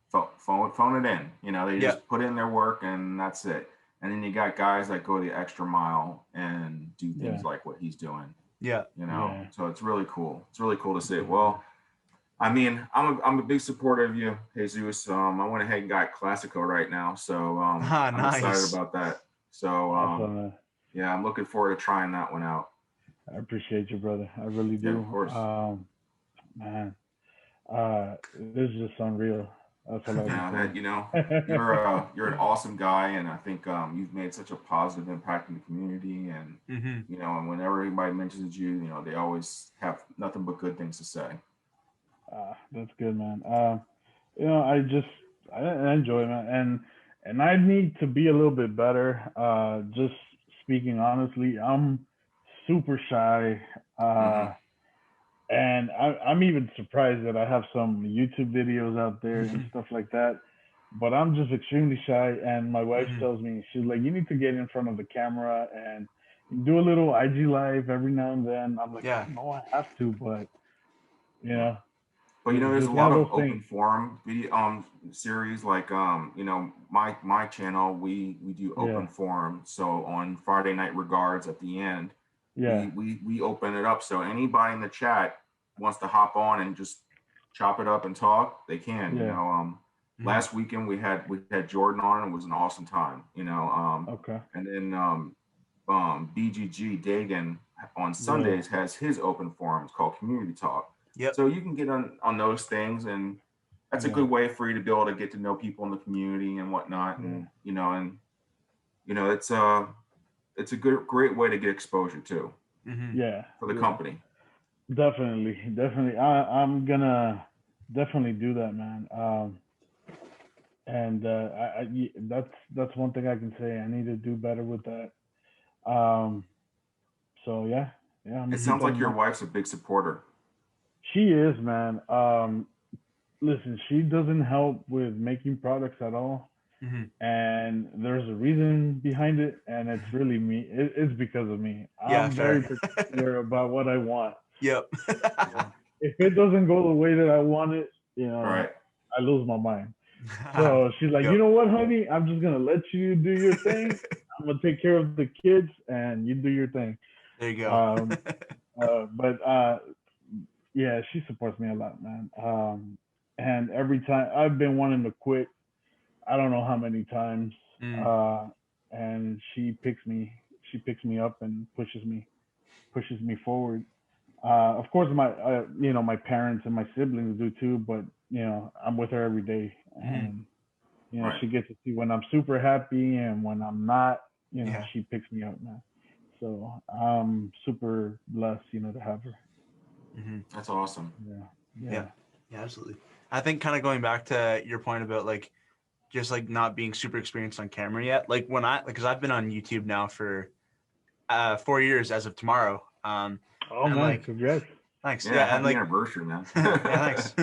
phone it in. They just put in their work and that's it. And then you got guys that go the extra mile and do things like what he's doing. Yeah. So it's really cool. It's really cool to see. Well, I mean, I'm a big supporter of you, Jesus. I went ahead and got Classico right now, so I'm excited about that. So I'm looking forward to trying that one out. I appreciate you, brother. I really do. Yeah, of course. Man, this is just unreal. That's all I can say. You're an awesome guy, and I think you've made such a positive impact in the community. And and whenever anybody mentions you, they always have nothing but good things to say. That's good, man. I enjoy it, man, and I need to be a little bit better. Just speaking honestly, I'm super shy. And I'm even surprised that I have some YouTube videos out there and stuff like that. But I'm just extremely shy. And my wife tells me, she's like, you need to get in front of the camera and do a little IG live every now and then. I'm like, no, I have to, but But there's a lot of open forum video series like my channel, we do open forum. So on Friday Night Regards at the end, we open it up, so anybody in the chat wants to hop on and just chop it up and talk, they can. Last weekend we had Jordan on, and it was an awesome time. And then BGG Dagan on Sundays has his open forum. It's called Community Talk. So you can get on those things, and that's a good way for you to be able to get to know people in the community and whatnot. And it's a great way to get exposure too. For the company. Definitely. I'm gonna definitely do that, man. And that's one thing I can say. I need to do better with that. So yeah. It sounds like your wife's a big supporter. She is, man. Listen, she doesn't help with making products at all. And there's a reason behind it, and it's really me. It's because of me. Yeah, I'm very particular about what I want. Yep. If it doesn't go the way that I want it, Right. I lose my mind. So she's like, you know what, honey? I'm just gonna let you do your thing. I'm gonna take care of the kids, and you do your thing. There you go. But yeah, she supports me a lot, man. And every time I've been wanting to quit, I don't know how many times. And she picks me up and pushes me forward. Of course, my parents and my siblings do too, but I'm with her every day, and Right. she gets to see when I'm super happy and when I'm not. Yeah. She picks me up, man. So I'm super blessed, to have her. That's awesome. Yeah, absolutely. I think kind of going back to your point about like just like not being super experienced on camera yet. Like because I've been on YouTube now for 4 years as of tomorrow. Oh man, congrats. Thanks. Yeah, happy anniversary, man. Yeah, thanks.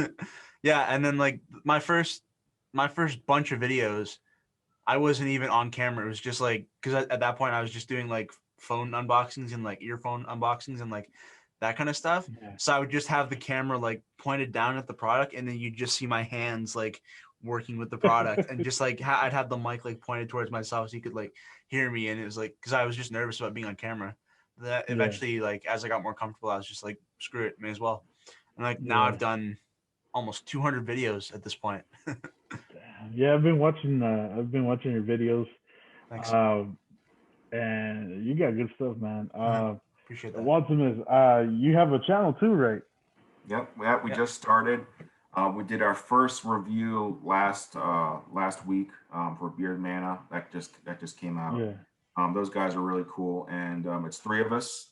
Yeah, and then like my first bunch of videos, I wasn't even on camera. It was just like, because at that point I was just doing like phone unboxings and like earphone unboxings and like that kind of stuff. Yeah. So I would just have the camera like pointed down at the product, and then you just see my hands like working with the product, and just like I'd have the mic like pointed towards myself so you could like hear me. And it was like, because I was just nervous about being on camera. That eventually, like as I got more comfortable, I was just like, screw it, may as well. And like now I've done almost 200 videos at this point. Yeah, I've been watching your videos. Thanks. And you got good stuff, man. Appreciate that. Waltamus, you have a channel too, right? Yep. We just started. We did our first review last week for Beard Mana. That just came out. Yeah. Those guys are really cool, and it's 3 of us,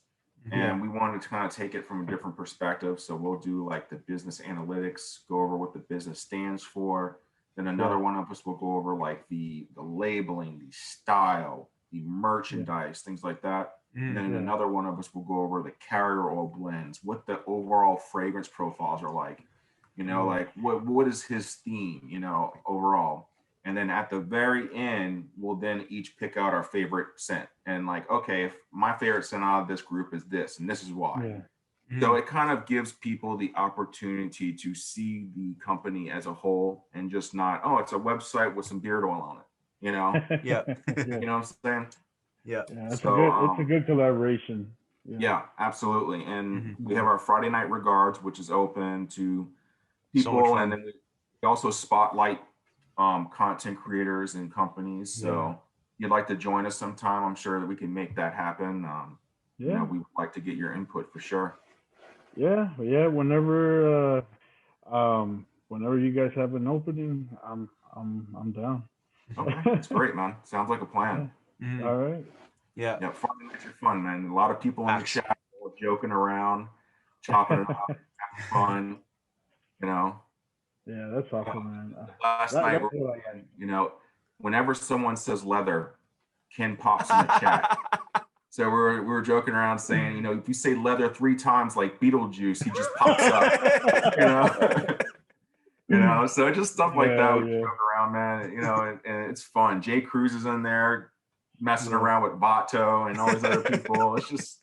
and we wanted to kind of take it from a different perspective. So we'll do like the business analytics, go over what the business stands for. Then another one of us will go over like the labeling, the style, the merchandise, things like that. And then another one of us will go over the carrier oil blends, what the overall fragrance profiles are like, like what is his theme, overall. And then at the very end, we'll then each pick out our favorite scent. And like, okay, if my favorite scent out of this group is this, and this is why. Yeah. So it kind of gives people the opportunity to see the company as a whole, and just not, oh, it's a website with some beard oil on it, You know what I'm saying? Yeah, it's a good collaboration. Yeah, absolutely. And we have our Friday night regards, which is open to people, and then we also spotlight content creators and companies. So if you'd like to join us sometime, I'm sure that we can make that happen. We would like to get your input for sure. Yeah. Whenever you guys have an opening, I'm down. Okay, that's great, man. Sounds like a plan. All right. Yeah. Friday nights are fun, man. A lot of people in the chat joking around, chopping it up, having fun. Yeah, that's awesome, man. Last night, whenever someone says leather, Ken pops in the chat. So we were joking around saying, if you say leather 3 times like Beetlejuice, he just pops up. So just stuff like that. We joke around, man. And it's fun. Jay Cruz is in there messing around with Bato and all these other people. It's just,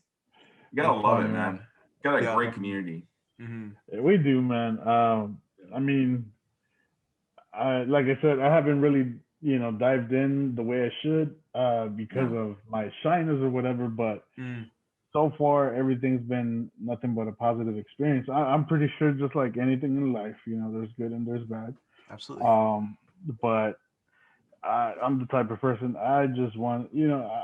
you gotta love it, man. You got a great community. Yeah, we do, man. I mean, like I said, I haven't really, dived in the way I should because of my shyness or whatever. But so far, everything's been nothing but a positive experience. I'm pretty sure, just like anything in life, there's good and there's bad. Absolutely. But I'm the type of person, I just want,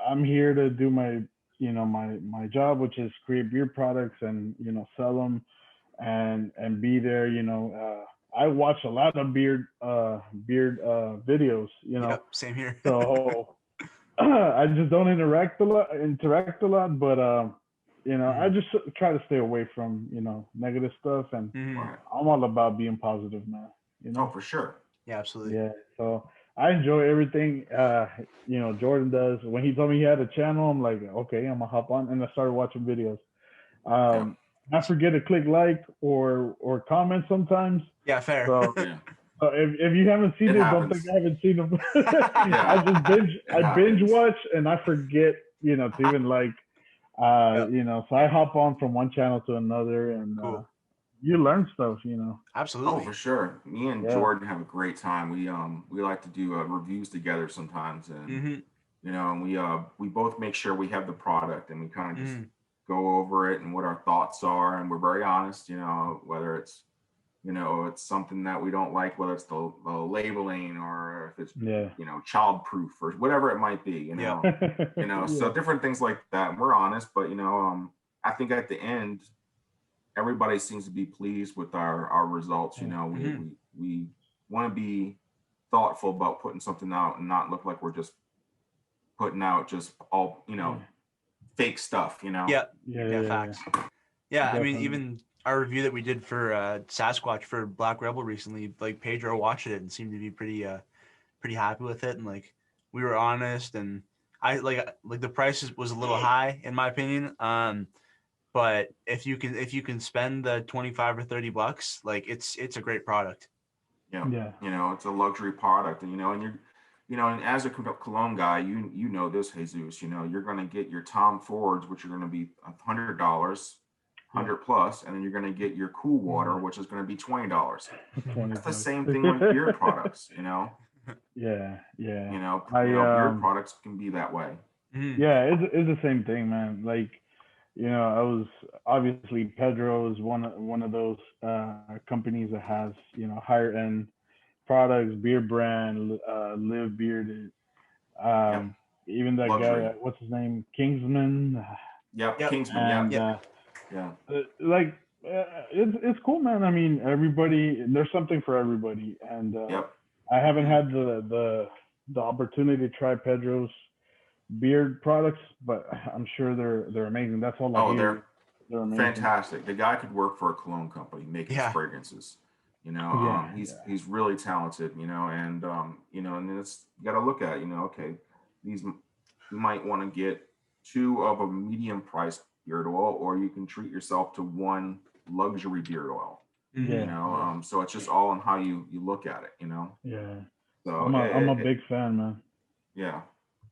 I'm here to do my, my job, which is create beard products and, sell them and be there. I watch a lot of beard videos, Yep, same here. So I just don't interact a lot, but I just try to stay away from, negative stuff, and I'm all about being positive, man. Oh, for sure. Yeah, absolutely. Yeah. So I enjoy everything Jordan does. When he told me he had a channel, I'm like, okay, I'm gonna hop on, and I started watching videos. I forget to click like or comment sometimes. Yeah, fair. So, Yeah. if you haven't seen It it, don't happens. think I haven't seen them. Yeah. I just binge happens. watch and I forget, to even like, so I hop on from one channel to another and Cool. you learn stuff, Absolutely. Oh, for sure. Me and Yeah. Jordan have a great time. We like to do reviews together sometimes, and and we both make sure we have the product, and we kind of just go over it and what our thoughts are, and we're very honest. Whether it's it's something that we don't like, whether it's the labeling or if it's child proof or whatever it might be. So different things like that. We're honest, but I think at the end, everybody seems to be pleased with our results. We want to be thoughtful about putting something out and not look like we're just putting out just all fake stuff. Yeah, facts. Yeah, Definitely. I mean, even our review that we did for Sasquatch for Black Rebel recently, like Pedro watched it and seemed to be pretty happy with it, and like we were honest, and I like the price was a little high in my opinion. But if you can spend the $25 or $30, like it's a great product. Yeah. It's a luxury product, and and as a cologne guy, you know this, Jesus. You're going to get your Tom Fords, which are going to be $100, $100+, and then you're going to get your Cool Water, which is going to be $20. That's the same thing with beard products. Yeah. Beard products can be that way. Yeah, it's the same thing, man. Like, I was obviously Pedro is one of those companies that has higher end products, beer brand, Live Bearded. Even that Luxury. guy, what's his name, Kingsman. Yep. Kingsman. And it's cool, man. I mean, there's something for everybody, and I haven't had the opportunity to try Pedro's beard products, but I'm sure they're amazing. That's all I hear. They're amazing. Fantastic. The guy could work for a cologne company making fragrances. He's really talented. And and it's you got to look at okay, these you might want to get 2 of a medium priced beard oil, or you can treat yourself to 1 luxury beard oil. So it's just all on how you look at it. Yeah. So I'm a big fan, man. Yeah.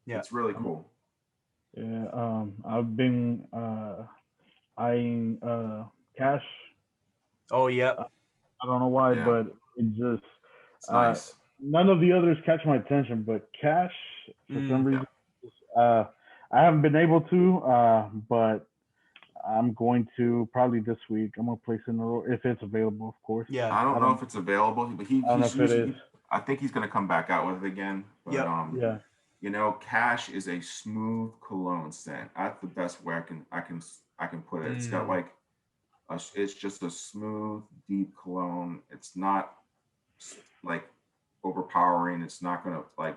It's really cool. Yeah. I've been eyeing Cash. Oh yeah. I don't know why, but it just it's nice. None of the others catch my attention, but Cash for some reason. I haven't been able to, but I'm going to probably this week. I'm gonna place an order if it's available, of course. Yeah. I don't know if it's available, but I think he's gonna come back out with it again. But Cash is a smooth cologne scent. That's the best way I can put it. It's got like it's just a smooth, deep cologne. It's not like overpowering. It's not gonna like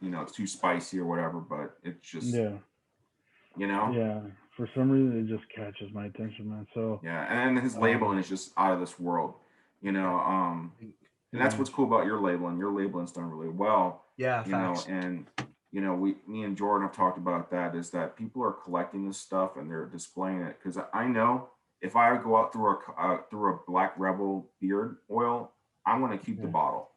it's too spicy or whatever. But it's just Yeah. For some reason, it just catches my attention, man. So and his labeling is just out of this world. And that's what's cool about your labeling. Your labeling's done really well. Yeah, facts. Me and Jordan have talked about that, is that people are collecting this stuff and they're displaying it, because I know if I go out through a Black Rebel beard oil, I'm going to keep the bottle.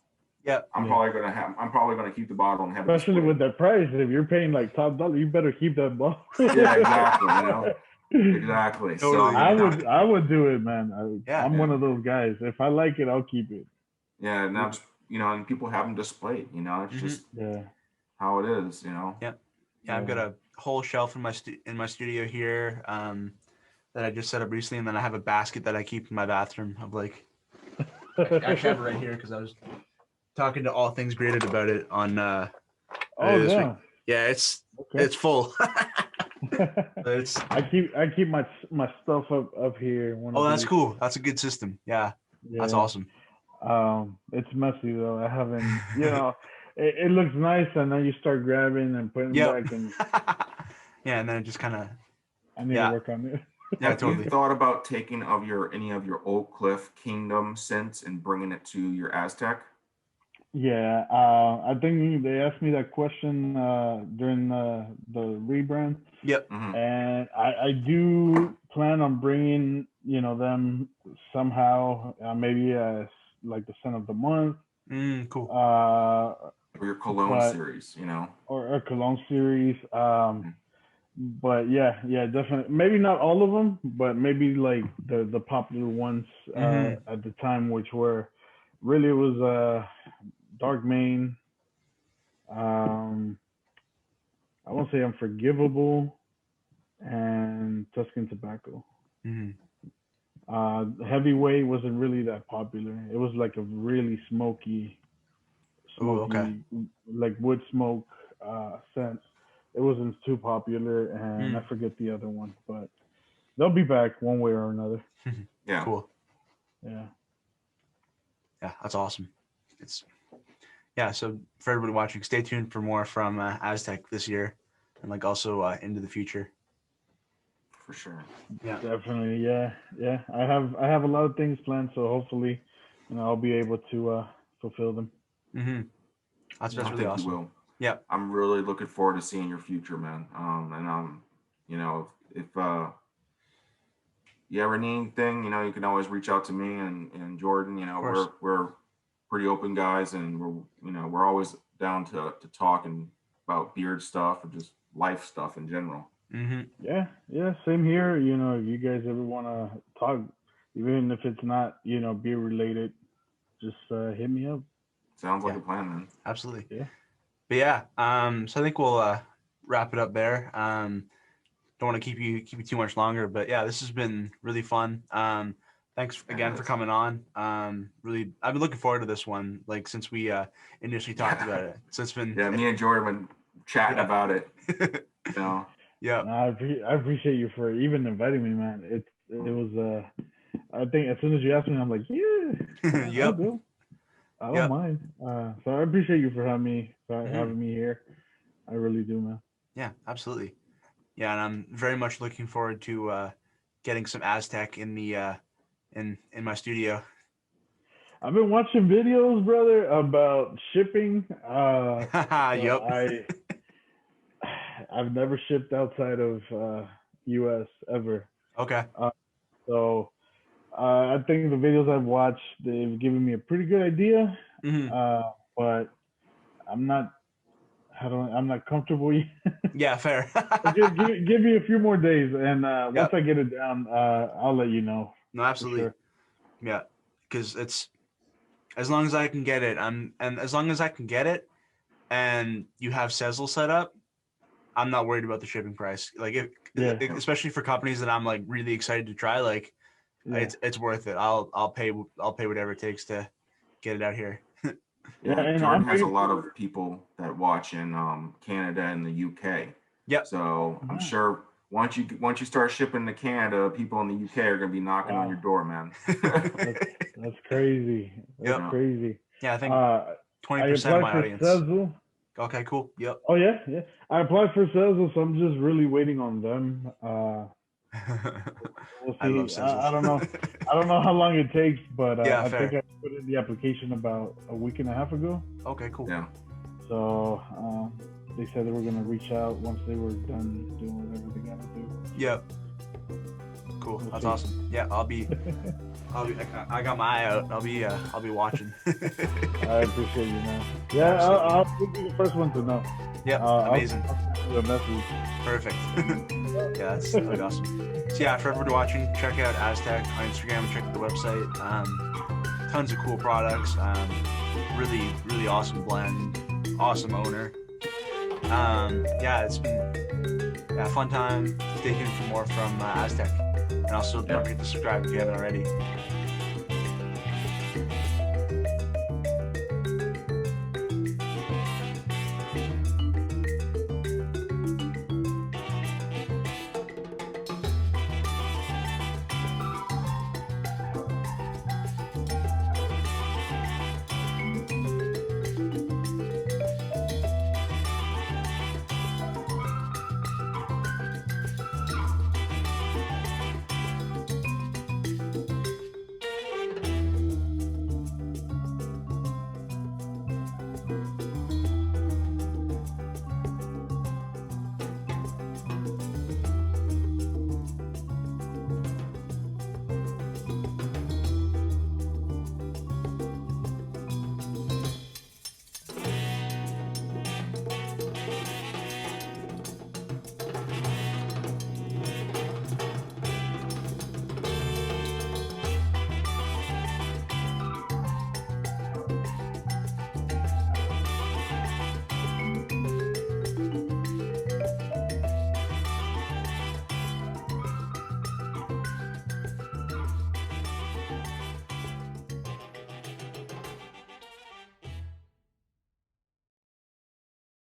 I'm probably going to keep the bottle and have especially with that price. If you're paying like top dollar, you better keep that bottle. Exactly. Exactly. Totally. So I would do it, man. I'm one of those guys. If I like it, I'll keep it. Yeah, and that's and people have them displayed. It's just how it is. Yeah, I've got a whole shelf in my studio here that I just set up recently, and then I have a basket that I keep in my bathroom of like. I actually have it right here because I was talking to All Things Graded about it on. This week. Yeah, it's full. I keep my stuff up here. That's cool. That's a good system. Yeah. That's awesome. It's messy though. I haven't. It looks nice, and then you start grabbing and putting back, and and then it just kind of. I need to work on it. Yeah, Have totally. you thought about taking any of your Oakcliffe Kingdom scents and bringing it to your Aztec? Yeah, I think they asked me that question during the rebrand, Yep. and I do plan on bringing them somehow, maybe as like the scent of the month, Cool. Or your cologne series, or a cologne series. But yeah, definitely. Maybe not all of them, but maybe like the popular ones at the time, which were really, it was Dark Main. I won't say Unforgivable and Tuscan Tobacco. Heavyweight wasn't really that popular. It was like a really smoky, like wood smoke scent. It wasn't too popular, and I forget the other one, but they'll be back one way or another. Yeah. Cool. Yeah. Yeah, that's awesome. So for everybody watching, stay tuned for more from Aztec this year, and like also into the future. For sure. Yeah. Definitely. Yeah. I have a lot of things planned, so hopefully, I'll be able to fulfill them. That's really awesome. You will. Yeah. I'm really looking forward to seeing your future, man. If you ever need anything, you can always reach out to me and Jordan. We're pretty open guys, and we're always down to talking about beard stuff or just life stuff in general. Yeah, same here. If you guys ever want to talk, even if it's not beer related, just hit me up. Sounds like a plan, man. Absolutely. Yeah. But yeah, so I think we'll wrap it up there. Don't want to keep you too much longer, but yeah, this has been really fun. Thanks again for coming on. Really, I've been looking forward to this one, like since we initially talked about it. So it's been me and Jordan been chatting about it. Yeah. I appreciate you for even inviting me, man. It was I think as soon as you asked me, I'm like, yeah, yep. I don't mind. So I appreciate you for having me here. I really do, man. Yeah, absolutely. Yeah, and I'm very much looking forward to getting some Aztec in the in my studio. I've been watching videos, brother, about shipping. Yep. I've never shipped outside of U.S. ever. Okay. So I think the videos I've watched, they've given me a pretty good idea. But I'm not comfortable yet. Yeah, fair. give me a few more days, and once I get it down, I'll let you know. No, absolutely. Sure. Yeah, because it's as long as I can get it, and as long as I can get it, and you have Sezzle set up, I'm not worried about the shipping price. Like, especially for companies that I'm like really excited to try, like it's worth it. I'll pay whatever it takes to get it out here. And Jordan has a lot of people that watch in Canada and the UK. Yeah. So I'm sure once you start shipping to Canada, people in the UK are gonna be knocking on your door, man. That's crazy. That's crazy. Yeah, I think 20% of my audience. Sezzle. Okay, cool. Yep. Oh yeah. I applied for Sezzle, so I'm just really waiting on them. We'll see. I love Sezzle. I don't know. I don't know how long it takes, but I fair. think I put in the application about a week and a half ago. Okay, cool. Yeah. So they said they were gonna reach out once they were done doing whatever they gotta do. Yep. Cool. That's awesome. Yeah, I got my eye out. I'll be watching. I appreciate you, man. Yeah, I'll be the first one to know. Yeah, amazing. I'll send you a message. Perfect. Yeah, that's really awesome. So yeah, for everybody watching, check out Aztec on Instagram. Check out the website. Tons of cool products. Really, really awesome blend. Awesome owner. It's been a fun time. Stay tuned for more from Aztec. And also don't forget to subscribe if you haven't already.